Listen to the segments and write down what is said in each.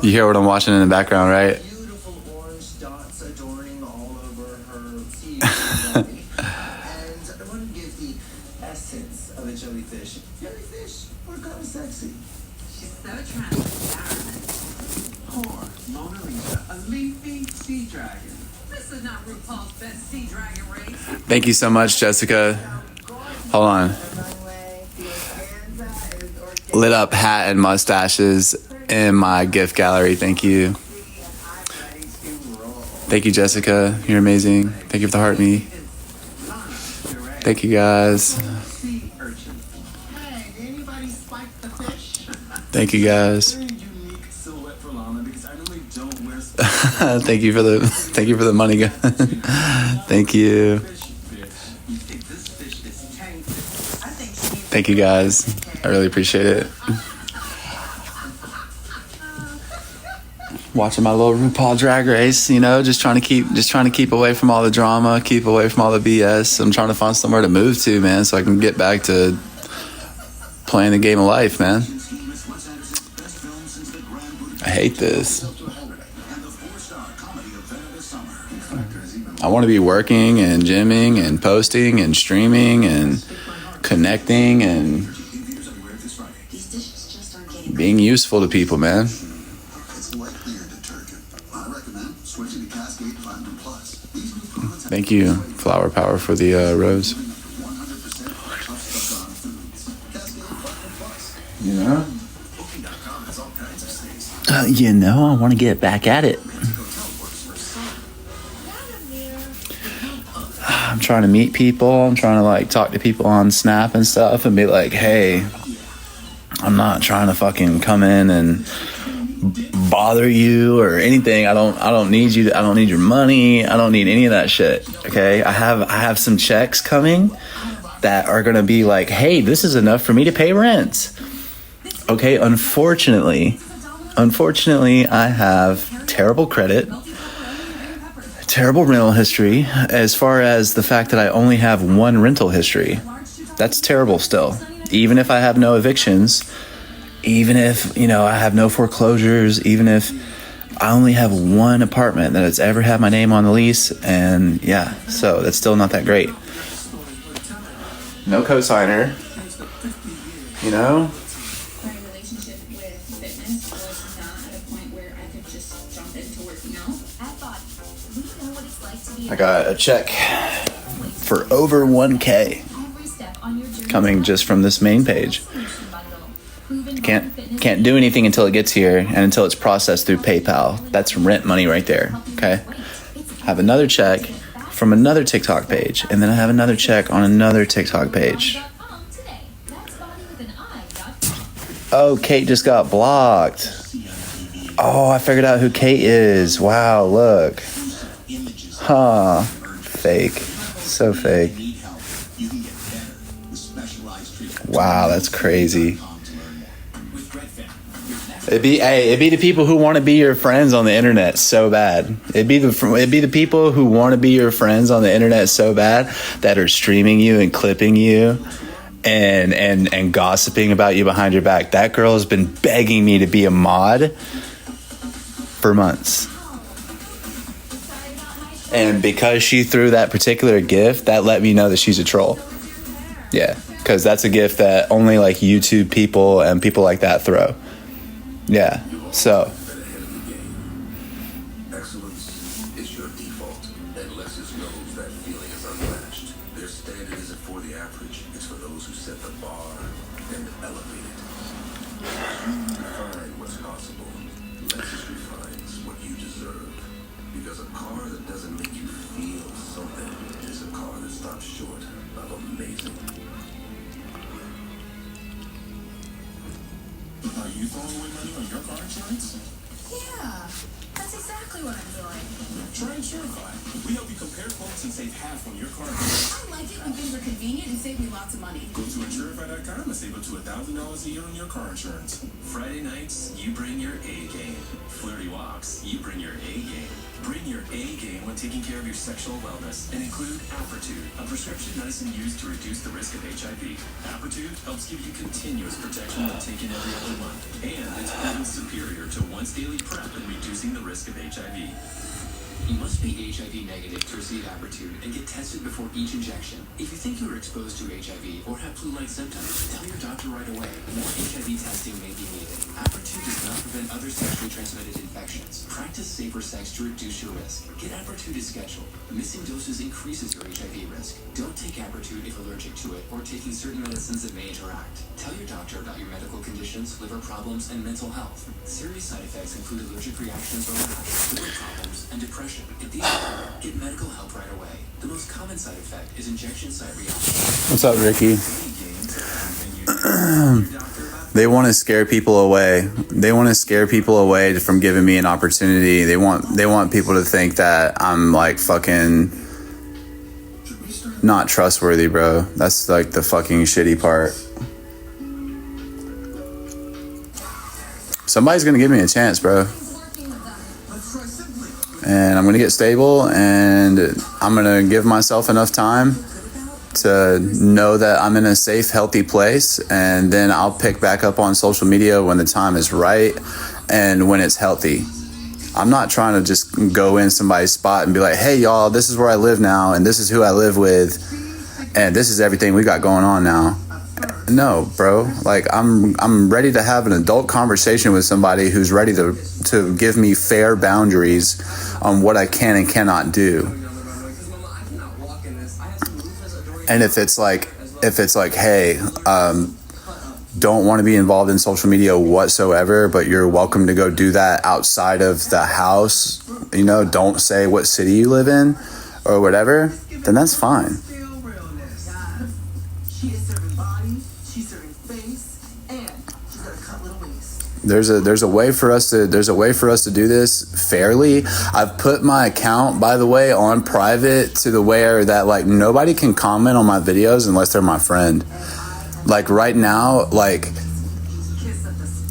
You hear what I'm watching in the background, right? Beautiful orange dots adorning all over her teeth. And I want to give the essence of a jellyfish. Jellyfish are kind of sexy. She's so transparent. Poor Mona Lisa, a leafy sea dragon. This is not RuPaul's best sea dragon race. Thank you so much, Jessica. Hold on. Lit up hat and mustaches in my gift gallery. Thank you. Thank you, Jessica. You're amazing. Thank you for the heart me. Thank you, guys. Thank you, guys. Thank you for the money, guys. Thank you. Thank you, guys. I really appreciate it. Watching my little RuPaul Drag Race, you know, just trying to keep away from all the drama, keep away from all the BS. I'm trying to find somewhere to move to, man, so I can get back to playing the game of life, man. I hate this. I want to be working and gymming and posting and streaming and connecting and being useful to people, man. Thank you, Flower Power, for the rose. You know, I want to get back at it. I'm trying to meet people. I'm trying to like talk to people on Snap and stuff and be like, hey, I'm not trying to fucking come in and bother you or anything. I don't need you. I don't need your money. I don't need any of that shit. Okay. I have some checks coming that are going to be like, hey, this is enough for me to pay rent. Okay. Unfortunately, I have terrible credit, terrible rental history, as far as the fact that I only have one rental history. That's terrible still. Even if I have no evictions, even if, you know, I have no foreclosures, even if I only have one apartment that has ever had my name on the lease, and yeah, so that's still not that great. No cosigner, you know? My relationship with fitness was not at a point where I could just jump into working out. I thought, we know what it's like to be. I got a check for over 1K coming just from this main page. Can't do anything until it gets here and until it's processed through PayPal. That's rent money right there. Okay. I have another check from another TikTok page, and then I have another check on another TikTok page. Oh, Kate just got blocked. Oh, I figured out who Kate is. Wow, look. Huh. Fake. So fake. Wow, that's crazy. It'd be the people who want to be your friends on the internet so bad. It'd be the people who want to be your friends on the internet so bad that are streaming you and clipping you and gossiping about you behind your back. That girl has been begging me to be a mod for months. And because she threw that particular gift, that let me know that she's a troll. Yeah, because that's a gift that only like YouTube people and people like that throw. Yeah, so. Excellence is your default, and Lexus knows that feeling is unmatched. Their standard isn't for the average, it's for those who set the bar and elevate it. Refine what's possible. Lexus refines what you deserve. Because a car that doesn't make you feel something is a car that stops short of amazing. Are you throwing away money on your car insurance? Yeah. I That's exactly what I'm doing. Try Insurify. We help you compare quotes and save half on your car. I like it when things are convenient and save me lots of money. Go to Insurify.com and save up to $1,000 a year on your car insurance. Friday nights, you bring your A game. Flirty walks, you bring your A game. Bring your A game when taking care of your sexual wellness and include Apertude, a prescription medicine used to reduce the risk of HIV. Apertude helps give you continuous protection when taken every other month, and it's proven superior to once daily PrEP in reducing the risk of HIV. You must be HIV negative to receive Apertude and get tested before each injection. If you think you are exposed to HIV or have flu-like symptoms, tell your doctor right away. More HIV testing may be needed. Apertude does not prevent other sexually transmitted infections. Practice safer sex to reduce your risk. Get Apertude as scheduled. Missing doses increases your HIV risk. Don't take Apertude if allergic to it or taking certain medicines that may interact. Tell your doctor about your medical conditions, liver problems, and mental health. Serious side effects include allergic reactions or rash, liver problems, and depression. If these occur, get medical help right away. The most common side effect is injection site reaction. What's up, Ricky? They want to scare people away. They want to scare people away from giving me an opportunity. They want people to think that I'm like fucking not trustworthy, bro. That's like the fucking shitty part. Somebody's gonna give me a chance, bro. And I'm going to get stable, and I'm going to give myself enough time to know that I'm in a safe, healthy place, and then I'll pick back up on social media when the time is right and when it's healthy. I'm not trying to just go in somebody's spot and be like, hey, y'all, this is where I live now, and this is who I live with, and this is everything we got going on now. No, bro. Like, I'm ready to have an adult conversation with somebody who's ready to give me fair boundaries on what I can and cannot do. And if it's like, hey, don't want to be involved in social media whatsoever, but you're welcome to go do that outside of the house, you know, don't say what city you live in or whatever, then that's fine. There's a way for us to do this fairly. I've put my account, by the way, on private to the where that like nobody can comment on my videos unless they're my friend. Like right now, like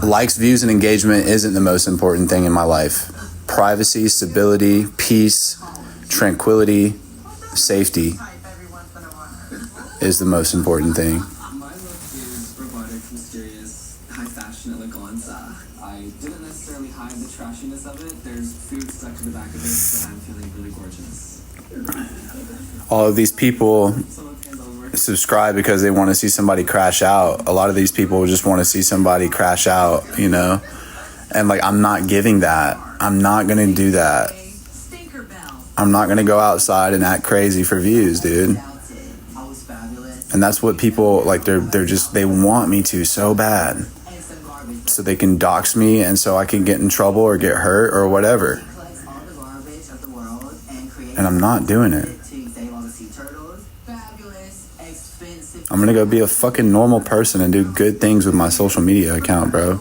likes, views, and engagement isn't the most important thing in my life. Privacy, stability, peace, tranquility, safety is the most important thing. All of these people subscribe because they want to see somebody crash out. A lot of these people just want to see somebody crash out, you know? And like, I'm not giving that. I'm not going to do that. I'm not going to go outside and act crazy for views, dude. And that's what people like, they want me to so bad. So they can dox me and so I can get in trouble or get hurt or whatever. And I'm not doing it. I'm gonna go be a fucking normal person and do good things with my social media account, bro.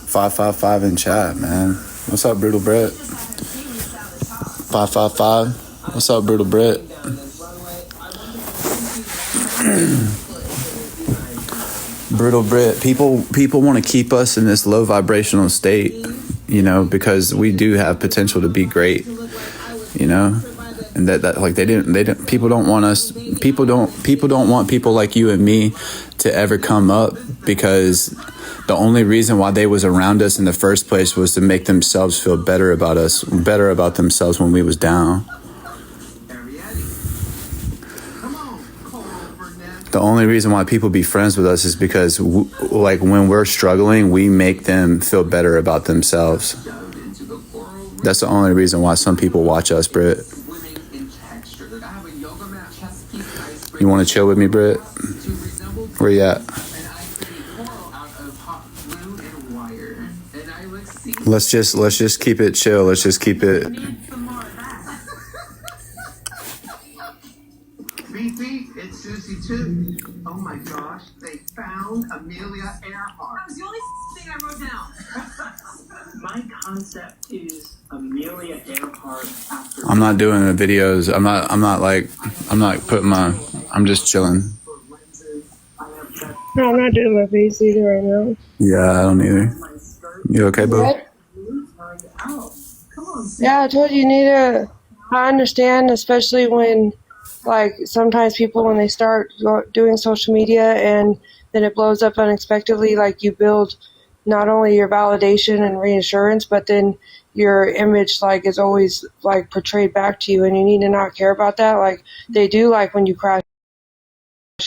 555 in chat, man. What's up, Brutal Britt? 555. What's up, Brutal Britt? Brutal Britt. People want to keep us in this low vibrational state, you know, because we do have potential to be great, you know. And that like they didn't people don't want people like you and me to ever come up, because the only reason why they was around us in the first place was to make themselves feel better about us, better about themselves when we was down. The only reason why people be friends with us is because like when we're struggling, we make them feel better about themselves. That's the only reason why some people watch us, Britt. You want to chill with me, Britt? Where you at? Let's just keep it chill. Let's just keep it. BP, it's Susie too. Oh my gosh, they found Amelia Earhart. That was the only thing I wrote down. My concept is Amelia Earhart after. I'm not doing the videos. I'm not putting I'm just chilling. No, I'm not doing my face either right now. Yeah, I don't either. You okay, boo? What? Yeah, I told you need to. I understand, especially when, like, sometimes people, when they start doing social media and then it blows up unexpectedly, like, you build not only your validation and reassurance, but then your image, like, is always, like, portrayed back to you, and you need to not care about that. Like, they do, like, when you crash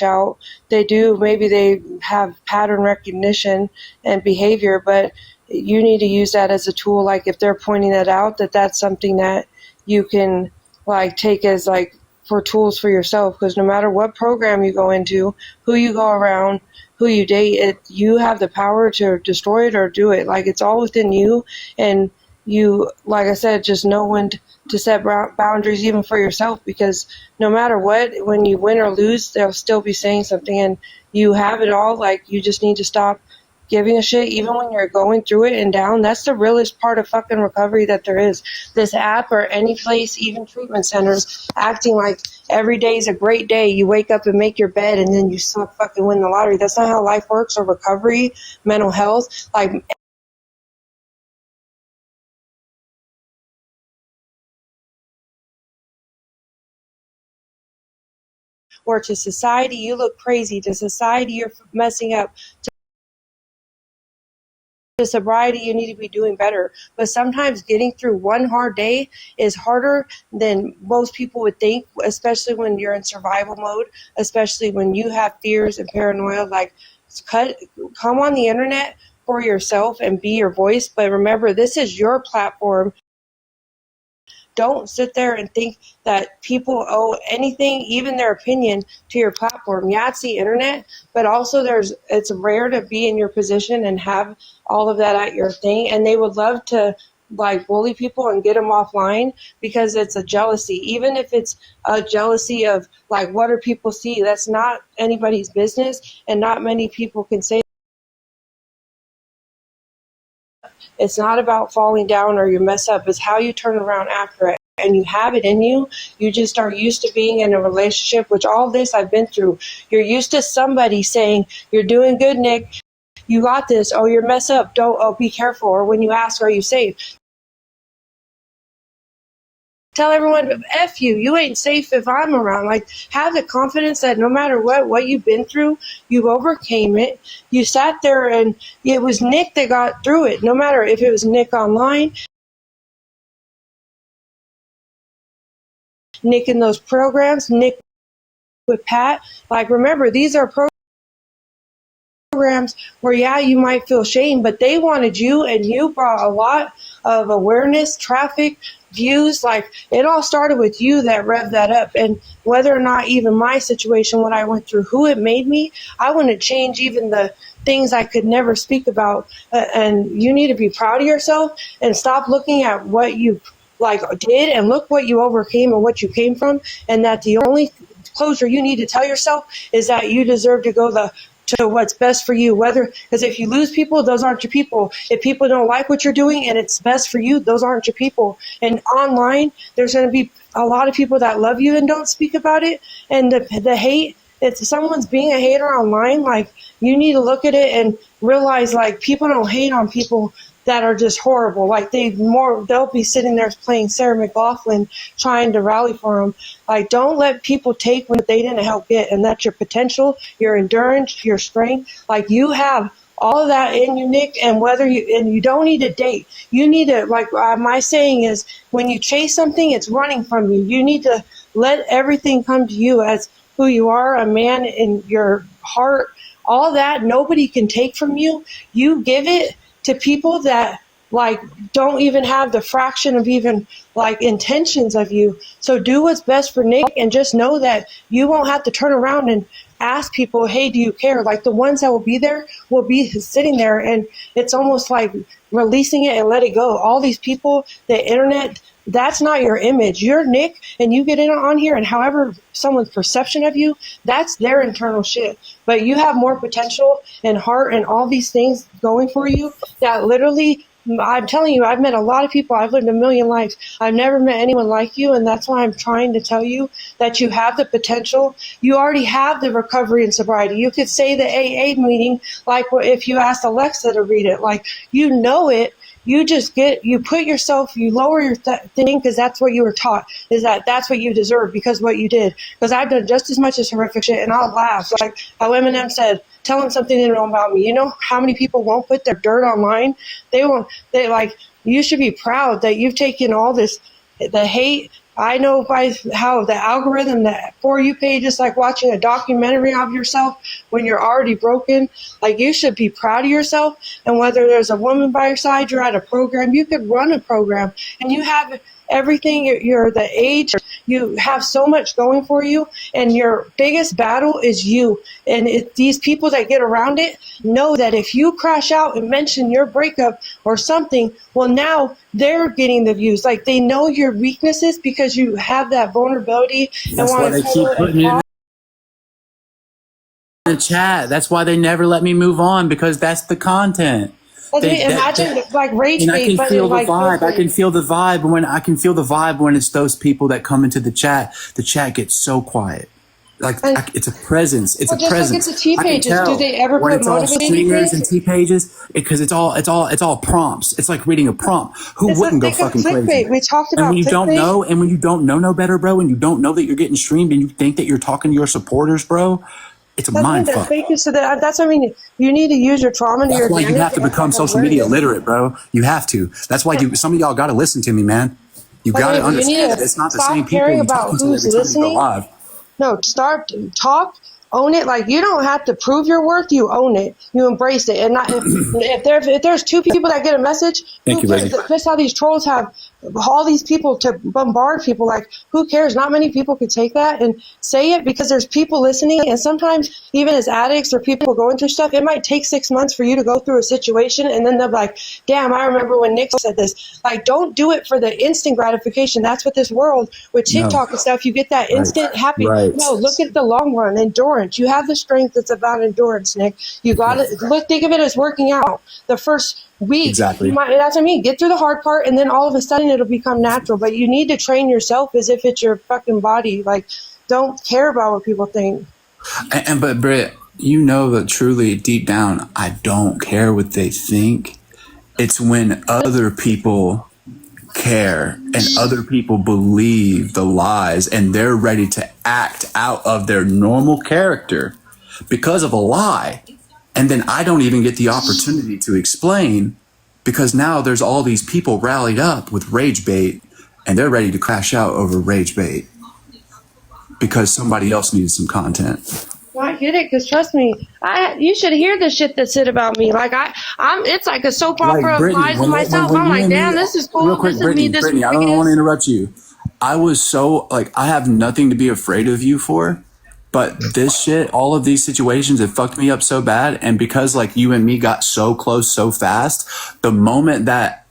out, they do, maybe they have pattern recognition and behavior, but you need to use that as a tool. Like, if they're pointing that out, that's something that you can, like, take as, like, for tools for yourself, because no matter what program you go into, who you go around, who you date, you have the power to destroy it or do it. Like, it's all within you, and you, like I said, just know when to set boundaries even for yourself, because no matter what, when you win or lose, they'll still be saying something, and you have it all. Like, you just need to stop giving a shit even when you're going through it and down. That's the realest part of fucking recovery that there is. This app or any place, even treatment centers, acting like every day is a great day. You wake up and make your bed and then you still fucking win the lottery. That's not how life works, or recovery, mental health. Like, or to society, you look crazy. To society, you're messing up. To sobriety, you need to be doing better. But sometimes getting through one hard day is harder than most people would think, especially when you're in survival mode, especially when you have fears and paranoia. Like, come on the internet for yourself and be your voice. But remember, this is your platform. Don't sit there and think that people owe anything, even their opinion, to your platform. Yeah, it's the internet, but also it's rare to be in your position and have all of that at your thing. And they would love to, like, bully people and get them offline, because it's a jealousy. Even if it's a jealousy of, like, what do people see? That's not anybody's business, and not many people can say. It's not about falling down or you mess up. It's how you turn around after it. And you have it in you. You just are used to being in a relationship, which all this I've been through. You're used to somebody saying, "You're doing good, Nick. You got this. Oh, you're mess up. Don't. Oh, be careful." Or when you ask, "Are you safe?" Tell everyone, F you. You ain't safe if I'm around. Like, have the confidence that no matter what you've been through, you overcame it. You sat there, and it was Nick that got through it. No matter if it was Nick online, Nick in those programs, Nick with Pat. Like, remember, these are programs where, yeah, you might feel shame, but they wanted you, and you brought a lot of awareness, traffic, views. Like, it all started with you that revved that up. And whether or not even my situation, what I went through, who it made me, I wouldn't change even the things I could never speak about. And you need to be proud of yourself and stop looking at what you, like, did, and look what you overcame and what you came from. And that the only closure you need to tell yourself is that you deserve to go to what's best for you. Whether, because if you lose people, those aren't your people. If people don't like what you're doing and it's best for you, those aren't your people. And online, there's going to be a lot of people that love you and don't speak about it. And the hate, if someone's being a hater online, like, you need to look at it and realize, like, people don't hate on people that are just horrible. Like, they'll be sitting there playing Sarah McLachlan, trying to rally for them. Like, don't let people take what they didn't help get, and that's your potential, your endurance, your strength. Like, you have all of that in you, Nick, and you don't need to date. You need to, like, my saying is, when you chase something, it's running from you. You need to let everything come to you as who you are, a man in your heart. All that nobody can take from you. You give it to people that, like, don't even have the fraction of even, like, intentions of you. So do what's best for Nick, and just know that you won't have to turn around and ask people, "Hey, do you care?" Like, the ones that will be there will be sitting there, and it's almost like releasing it and let it go. All these people, the internet, that's not your image. You're Nick, and you get in on here, and however someone's perception of you, that's their internal shit. But you have more potential and heart and all these things going for you that literally I'm telling you, I've met a lot of people. I've lived a million lives. I've never met anyone like you, and that's why I'm trying to tell you that you have the potential. You already have the recovery and sobriety. You could say the AA meeting, like if you asked Alexa to read it, like you know it. You just you put yourself, you lower your thing because that's what you were taught, is that's what you deserve because what you did. Because I've done just as much as horrific shit, and I'll laugh. Like how Eminem said, tell them something they don't know about me. You know how many people won't put their dirt online? You should be proud that you've taken all this, the hate. I know by how the algorithm, that For You page is like watching a documentary of yourself when you're already broken. Like you should be proud of yourself. And whether there's a woman by your side, you're at a program, you could run a program and you have everything. You're the age, you have so much going for you, and your biggest battle is you. And these people that get around it know that if you crash out and mention your breakup or something, well, now they're getting the views. Like they know your weaknesses because you have that vulnerability. That's why they keep putting it in the chat. That's why they never let me move on, because that's the content. Imagine like rage and I bait, can feel the like vibe. I can feel the vibe when it's those people that come into the chat. The chat gets so quiet. It's a presence. It's a presence. Look at the T pages. Do they ever when put it's all motivating swingers things? and T pages? Because it's all prompts. It's like reading a prompt. Who wouldn't go fucking crazy? We talked about and when you don't clickbait. know, and when you don't know no better, bro, and you don't know that you're getting streamed, and you think that you're talking to your supporters, bro, it's a mind fuck. So that's what I mean. You need to use your trauma to your That's why advantage. you have to become social media literate, bro. You have to. That's why some of y'all got to listen to me, man. You got to understand that it's not the same people you're talking to every time you go live. No, talk, own it. Like you don't have to prove your worth. You own it. You embrace it. And not, if there's two people that get a message, Thank you, Reggie. That's how these trolls have all these people to bombard people. Like who cares? Not many people could take that and say it because there's people listening. And sometimes even as addicts or people going through stuff, it might take 6 months for you to go through a situation, and then they're like, "Damn, I remember when Nick said this." Like, don't do it for the instant gratification. That's what this world with TikTok and stuff. You get that instant happy. Right. No, look at the long run. Endurance. You have the strength. It's about endurance, Nick. You got to think of it as working out. The first week, exactly. That's what I mean. Get through the hard part, and then all of a sudden it'll become natural. But you need to train yourself as if it's your fucking body. Like, don't care about what people think. But Britt, you know that truly deep down, I don't care what they think. It's when other people care and other people believe the lies and they're ready to act out of their normal character because of a lie. And then I don't even get the opportunity to explain because now there's all these people rallied up with rage bait and they're ready to crash out over rage bait because somebody else needs some content. Well, I get it, because trust me, you should hear the shit that's said about me. Like it's like a soap opera of lies to myself. I'm like, damn, this is cool. Real quick, Brittany, I don't want to interrupt you. I was so I have nothing to be afraid of you for, but this shit, all of these situations, it fucked me up so bad. And because you and me got so close so fast, the moment that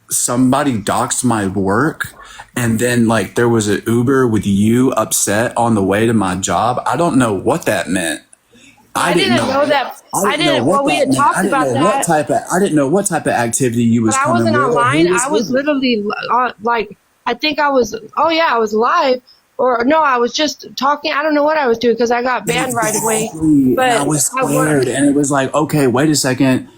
somebody doxed my work, and then there was an Uber with you upset on the way to my job. I don't know what that meant. I didn't know that. I didn't. Well, we had talked about that. I didn't know what type of activity you was. But I wasn't online. I was literally I think I was. Oh yeah, I was live. Or no, I was just talking. I don't know what I was doing because I got banned right away. But I was scared, and it was like, okay, wait a second.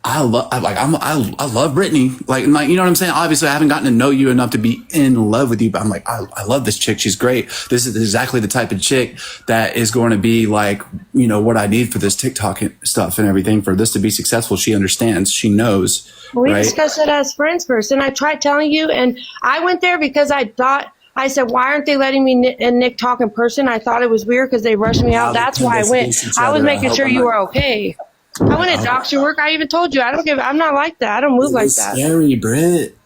I love Brittany. You know what I'm saying? Obviously, I haven't gotten to know you enough to be in love with you, but I'm like, I love this chick. She's great. This is exactly the type of chick that is going to be what I need for this TikTok stuff and everything. For this to be successful, she understands. She knows. We discussed it as friends first, and I tried telling you, and I went there because I said, why aren't they letting me and Nick talk in person? I thought it was weird because they rushed me out. That's why I went. I was making sure you were okay. I wouldn't dox your work. I even told you. I'm not like that. I don't move like that. Scary, Britt.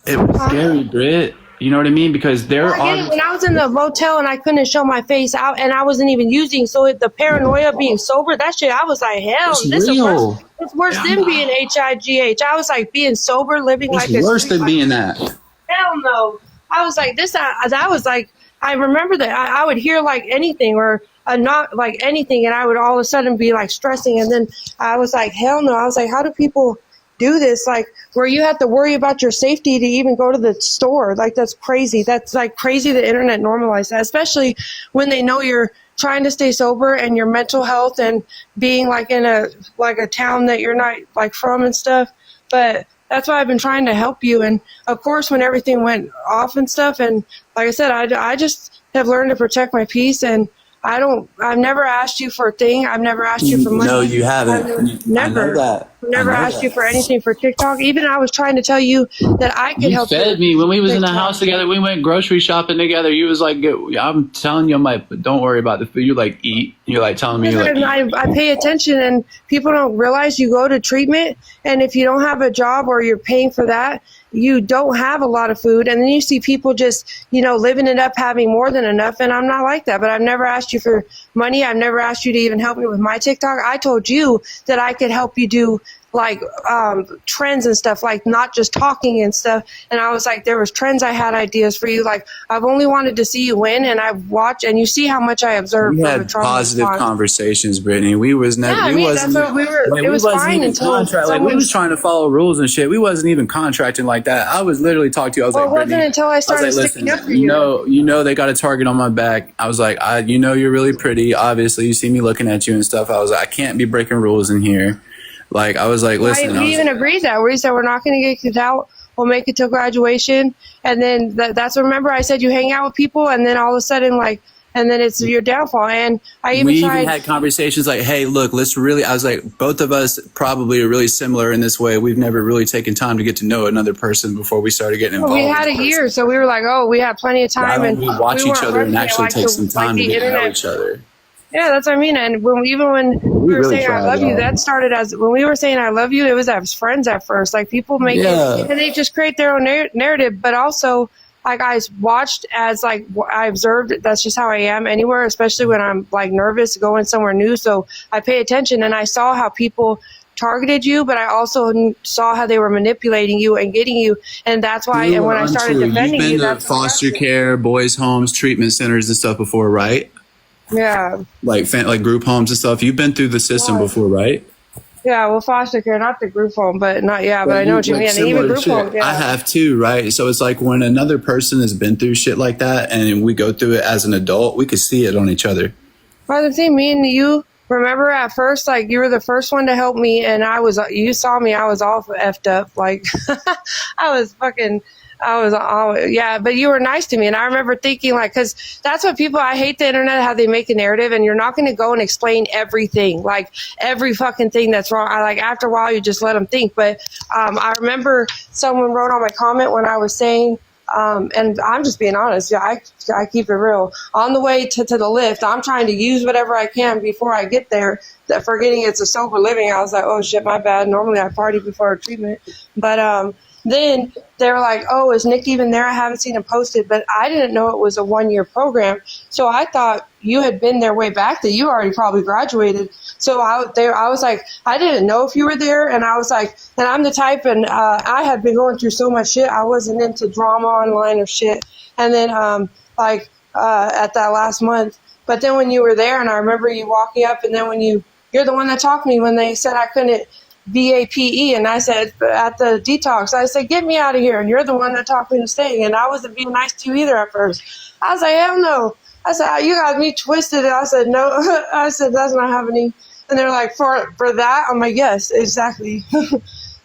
It was scary, Britt. You know what I mean? Because when I was in the motel and I couldn't show my face out, and I wasn't even using, so the paranoia of being sober, that shit, I was like, hell, this is worse. It's worse than being HIGH. I was like being sober, living it's worse than being that. Hell no. I was like this. I was like, I remember that I would hear anything or not anything, and I would all of a sudden be stressing, and then I was like, hell no. I was like, how do people do this, like where you have to worry about your safety to even go to the store. Like that's crazy. That's like crazy. The internet normalized that, especially when they know you're trying to stay sober and your mental health and being like in a town that you're not like from and stuff. But that's why I've been trying to help you. And of course, when everything went off and stuff, and like I said, I just have learned to protect my peace. And I've never asked you for a thing. I've never asked you for money. No, you haven't. Never. I know that. Never asked you for anything for TikTok. Even I was trying to tell you that I could help you. You fed me when we was in the TikTok. house together. We went grocery shopping together. You was like, I'm telling you, I'm like, don't worry about the food. You like eat. You're like telling me, you're like, I pay attention, and people don't realize you go to treatment, and if you don't have a job or you're paying for that, you don't have a lot of food, and then you see people just, living it up, having more than enough, and I'm not like that. But I've never asked you for money. I've never asked you to even help me with my TikTok. I told you that I could help you do like trends and stuff, like not just talking and stuff. And I was like, there was trends. I had ideas for you. Like I've only wanted to see you win, and I've watched, and you see how much I observed. We had positive conversations, Brittany. We was never. Yeah, that's what we were. Like, it was fine until like we was trying to follow rules and shit. We wasn't even contracting like that. I was literally talking to you. I was like, it wasn't Brittany, until I started sticking up for you. You know, they got a target on my back. I was like, you're really pretty. Obviously, you see me looking at you and stuff. I was like, I can't be breaking rules in here. Like, I was like, listen. We even agreed that. We said we're not going to get kicked out. We'll make it till graduation. And then that's, remember I said you hang out with people, and then all of a sudden, and then it's your downfall. And I even even had conversations like, hey, look, I was like, both of us probably are really similar in this way. We've never really taken time to get to know another person before we started getting involved. We had a year, so we were like, we had plenty of time. And we watch each other and actually take some time to get to know each other. Yeah, that's what I mean. And when we were really saying I love you, that started as when we were saying I love you, it was as friends at first. Like people make it, and they just create their own narrative. But also, like I watched as I observed. That's just how I am anywhere, especially when I'm like nervous going somewhere new. So I pay attention, and I saw how people targeted you, but I also saw how they were manipulating you and getting you, and that's why. And when I started defending you, that's foster care, boys' homes, treatment centers, and stuff before, right? Yeah. Like group homes and stuff. You've been through the system before, right? Yeah, well, foster care, not the group home, but not, but I know what you mean. And even group home, I have too, right? So it's like when another person has been through shit like that and we go through it as an adult, we could see it on each other. Well, the thing, me and you, remember at first, like you were the first one to help me, and you saw me, I was all effed up. Like, but you were nice to me. And I remember thinking because that's what people, I hate the internet, how they make a narrative, and you're not going to go and explain everything, like every fucking thing that's wrong. After a while, you just let them think. But I remember someone wrote on my comment when I was saying, and I'm just being honest. Yeah, I keep it real. On the way to the lift, I'm trying to use whatever I can before I get there, forgetting it's a sober living. I was like, oh shit, my bad. Normally I party before a treatment. But, then they were like, oh, is Nick even there? I haven't seen him posted, but I didn't know it was a 1-year program. So I thought you had been there way back, that you already probably graduated. So I was like, I didn't know if you were there. And I was like, and I'm the type, and I had been going through so much shit. I wasn't into drama online or shit. And then at that last month, but then when you were there, and I remember you walking up, and then when you're the one that talked to me when they said I couldn't BAPE, and I said at the detox, I said, get me out of here, and you're the one that talked me to staying, and I wasn't being nice to you either at first. I was like, hell no. I said, you got me twisted. I said, no. I said, that's not happening. And they're like, for that? I'm like, yes, exactly.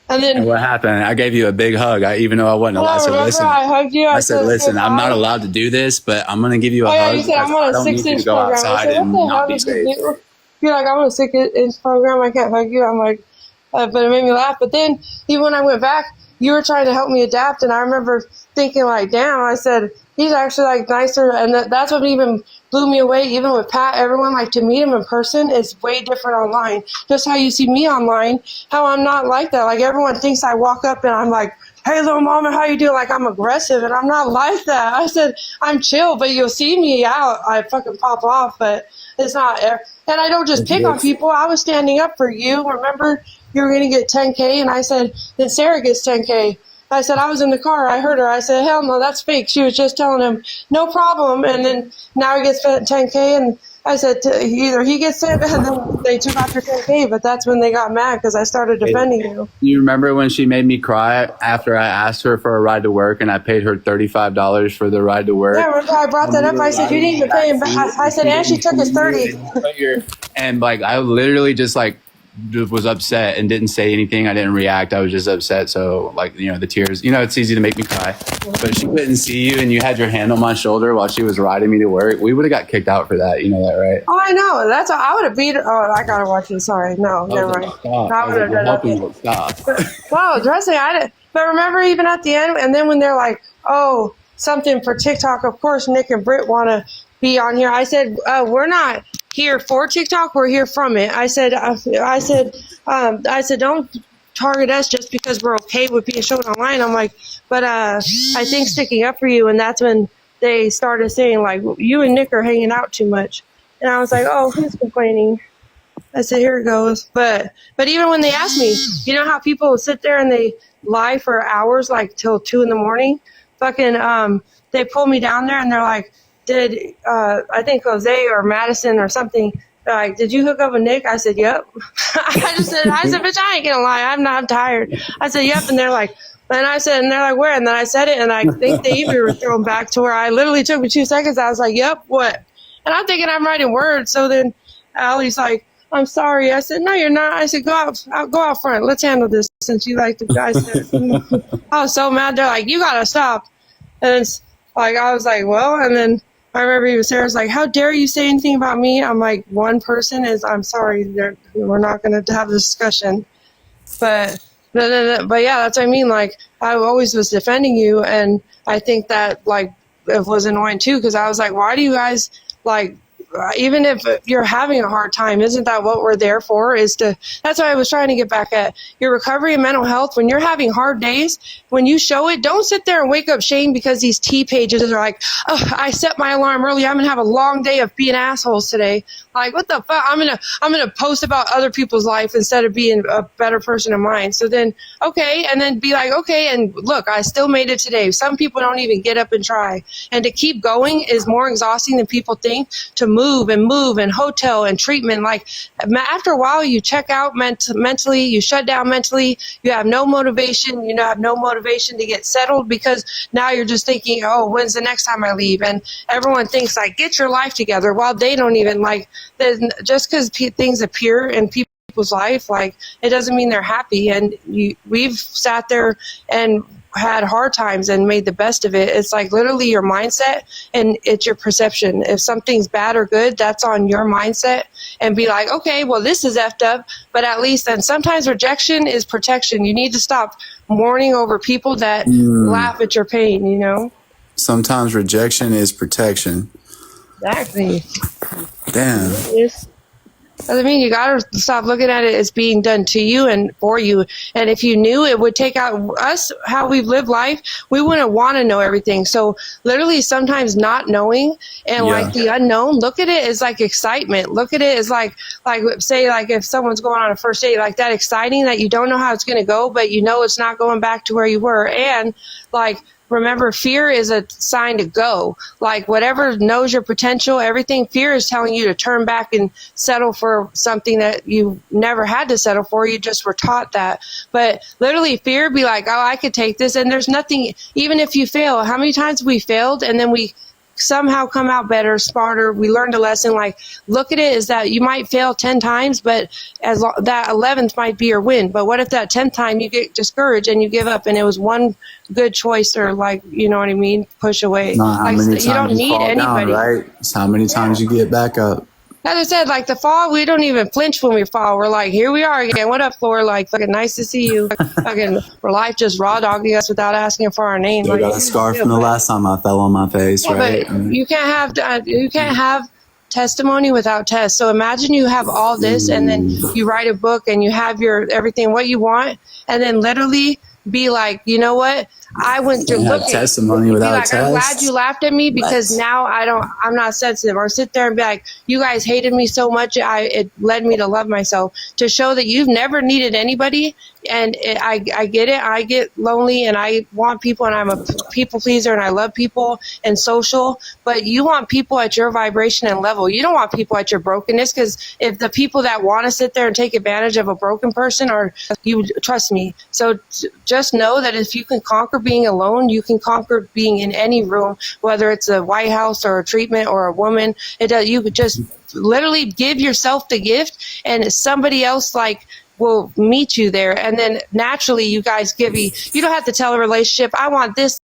And what happened? I gave you a big hug. Even though I wasn't allowed. I said, listen. I hugged you. I said, listen, I'm not allowed to do this, but I'm going to give you a hug. You said, I'm on a 6-inch program. I said, what the hell? You're like, I'm on a 6-inch program. I can't hug you. I'm like, but it made me laugh. But then, even when I went back, you were trying to help me adapt, and I remember thinking, like, damn, I said, he's actually, like, nicer, and that's what even blew me away, even with Pat, everyone, like, to meet him in person is way different online. Just how you see me online, how I'm not like that. Like, everyone thinks I walk up and I'm like, hey, little mama, how you doing? Like, I'm aggressive, and I'm not like that. I said, I'm chill, but you'll see me out, I fucking pop off, but it's not, and I don't just pick on people. I was standing up for you. Remember, you were going to get 10K, and I said, then Sarah gets 10K. I said, I was in the car. I heard her. I said, hell no, that's fake. She was just telling him, no problem. And then now he gets 10K, and I said, either he gets it, and then they took off your 10K, but that's when they got mad because I started defending you. You remember when she made me cry after I asked her for a ride to work and I paid her $35 for the ride to work? Yeah, remember I brought that up. I said, you didn't even pay him back. I said, and she took his 30. And like, I literally just like was upset and didn't say anything. I didn't react. I was just upset. So like, you know, the tears, you know, it's easy to make me cry, but she couldn't see you and you had your hand on my shoulder while she was riding me to work. We would have got kicked out for that. You know that, right? Oh, I know. That's what I would have beat her. Oh, I gotta watch it. Sorry. No, never mind. I would have done it. Stop. Wow, trust me, I didn't. But remember, even at the end, and then when they're like, oh, something for TikTok, of course, Nick and Britt want to be on here. I said, we're not here for TikTok. We're here from it. I said, don't target us just because we're okay with being shown online. I'm like, but I think sticking up for you. And that's when they started saying, like, you and Nick are hanging out too much. And I was like, oh, who's complaining? I said, here it goes. But even when they asked me, you know how people sit there and they lie for hours, like till 2 a.m? Fucking, they pull me down there and they're like, did, I think Jose or Madison or something, they're like, did you hook up with Nick? I said, yep. I said, bitch, I ain't gonna lie. I'm tired. I said, yep. And they're like, and I said, and they're like, where? And then I said it, and I think they even were thrown back to where I literally took me 2 seconds. I was like, yep, what? And I'm thinking I'm writing words. So then Allie's like, I'm sorry. I said, no, you're not. I said, go out front. Let's handle this since you like the guy said. I was so mad. They're like, you gotta stop. And it's like, I was like, well, and then I remember even Sarah's like, how dare you say anything about me? I'm like, one person is, I'm sorry. We're not going to have this discussion. But yeah, that's what I mean. Like, I always was defending you. And I think that, like, it was annoying too, because I was like, why do you guys, like, even if you're having a hard time, isn't that what we're there for? That's what I was trying to get back at. Your recovery and mental health, when you're having hard days, when you show it, don't sit there and wake up shame because these T pages are like, oh, I set my alarm early. I'm going to have a long day of being assholes today. Like, what the fuck? I'm going to post about other people's life instead of being a better person of mine. So then, okay. And then be like, okay. And look, I still made it today. Some people don't even get up and try. And to keep going is more exhausting than people think. To move and hotel and treatment. Like, after a while, you check out mentally, you shut down mentally, you have no motivation, to get settled because now you're just thinking, oh, when's the next time I leave? And everyone thinks, like, get your life together, while they don't even, like, just because things appear in people's life, like, it doesn't mean they're happy. And we've sat there and had hard times and made the best of it. It's like literally your mindset and it's your perception. If something's bad or good, that's on your mindset, and be like, okay, well, this is effed up, but at least, and sometimes rejection is protection. You need to stop mourning over people that laugh at your pain, you know? Sometimes rejection is protection. Exactly. Damn. I mean, you gotta stop looking at it as being done to you and for you. And if you knew it would take out us, how we've lived life, we wouldn't want to know everything. So literally sometimes not knowing and like the unknown, look at it as like excitement. Look at it as like say, like if someone's going on a first date, like that exciting that you don't know how it's going to go, but you know it's not going back to where you were. And like, remember, fear is a sign to go. Like, whatever knows your potential, everything, fear is telling you to turn back and settle for something that you never had to settle for. You just were taught that. But literally, fear be like, oh, I could take this. And there's nothing, even if you fail, how many times we failed and then we somehow come out better, smarter. We learned a lesson. Like, look at it as that you might fail 10 times, but that 11th might be your win. But what if that 10th time you get discouraged and you give up and it was one good choice, or like, you know what I mean? Push away. Like, you don't need anybody. Down, right? It's how many times you get back up. As I said, like the fall, we don't even flinch when we fall. We're like, here we are again. What up, Floor? Like, fucking nice to see you. Fucking, for life just raw dogging us without asking for our name. I got a scar from the last time I fell on my face, right? But you can't have testimony without test. So imagine you have all this, and then you write a book, and you have your everything, what you want, and then literally be like, you know what? I went through You have look at testimony be without like, I'm glad test. you laughed at me because What? now I'm not sensitive, or sit there and be like, you guys hated me so much, it led me to love myself, to show that you've never needed anybody. And I get it. I get lonely and I want people, and I'm a people pleaser and I love people and social, but you want people at your vibration and level. You don't want people at your brokenness, because if the people that want to sit there and take advantage of a broken person are, you trust me. So just know that if you can conquer being alone, you can conquer being in any room, whether it's a White House or a treatment or a woman. You could just literally give yourself the gift, and somebody else will meet you there. And then naturally you guys you don't have to tell a relationship, I want this